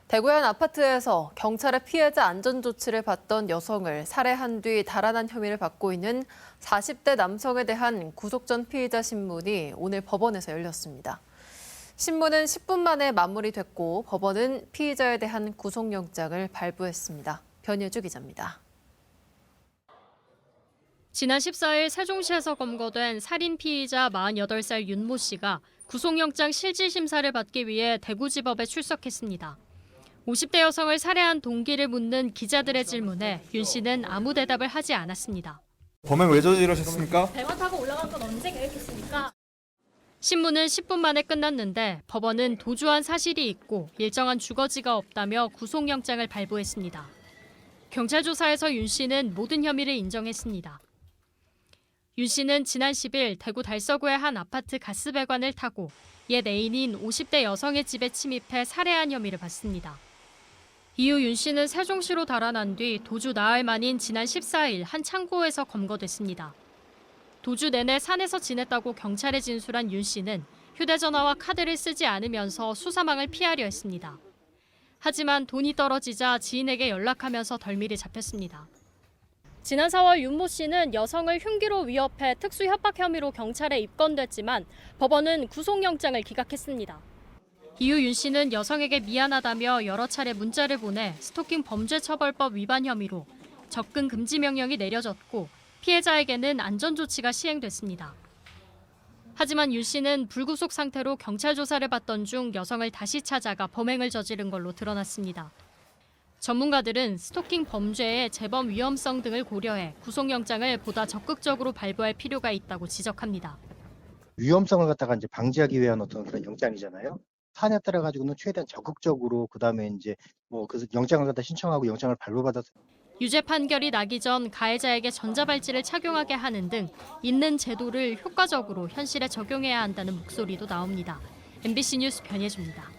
대구의 한 아파트에서 경찰의 피해자 안전조치를 받던 여성을 살해한 뒤 달아난 혐의를 받고 있는 40대 남성에 대한 구속 전 피의자 신문이 오늘 법원에서 열렸습니다. 신문은 10분 만에 마무리됐고 법원은 피의자에 대한 구속영장을 발부했습니다. 변예주 기자입니다. 지난 14일 세종시에서 검거된 살인 피의자 48살 윤모 씨가 구속영장 실질심사를 받기 위해 대구지법에 출석했습니다. 50대 여성을 살해한 동기를 묻는 기자들의 질문에 윤 씨는 아무 대답을 하지 않았습니다. 범행 왜 저지르셨습니까? 배만 타고 올라간 건 언제 계획했습니까? 신문은 10분 만에 끝났는데 법원은 도주한 사실이 있고 일정한 주거지가 없다며 구속영장을 발부했습니다. 경찰 조사에서 윤 씨는 모든 혐의를 인정했습니다. 윤 씨는 지난 10일 대구 달서구의 한 아파트 가스배관을 타고 옛 애인인 50대 여성의 집에 침입해 살해한 혐의를 받습니다. 이후 윤 씨는 세종시로 달아난 뒤 도주 나흘 만인 지난 14일 한 창고에서 검거됐습니다. 도주 내내 산에서 지냈다고 경찰에 진술한 윤 씨는 휴대전화와 카드를 쓰지 않으면서 수사망을 피하려 했습니다. 하지만 돈이 떨어지자 지인에게 연락하면서 덜미를 잡혔습니다. 지난 4월 윤모 씨는 여성을 흉기로 위협해 특수협박 혐의로 경찰에 입건됐지만 법원은 구속영장을 기각했습니다. 이후 윤 씨는 여성에게 미안하다며 여러 차례 문자를 보내 스토킹 범죄처벌법 위반 혐의로 접근 금지 명령이 내려졌고 피해자에게는 안전조치가 시행됐습니다. 하지만 윤 씨는 불구속 상태로 경찰 조사를 받던 중 여성을 다시 찾아가 범행을 저지른 걸로 드러났습니다. 전문가들은 스토킹 범죄의 재범 위험성 등을 고려해 구속영장을 보다 적극적으로 발부할 필요가 있다고 지적합니다. 위험성을 갖다가 이제 방지하기 위한 어떤 그런 영장이잖아요. 사안에 따라 가지고는 최대한 적극적으로 그다음에 이제 그래서 영장을 갖다 신청하고 영장을 발부받아서 유죄 판결이 나기 전 가해자에게 전자발찌를 착용하게 하는 등 있는 제도를 효과적으로 현실에 적용해야 한다는 목소리도 나옵니다. MBC 뉴스 변예주입니다.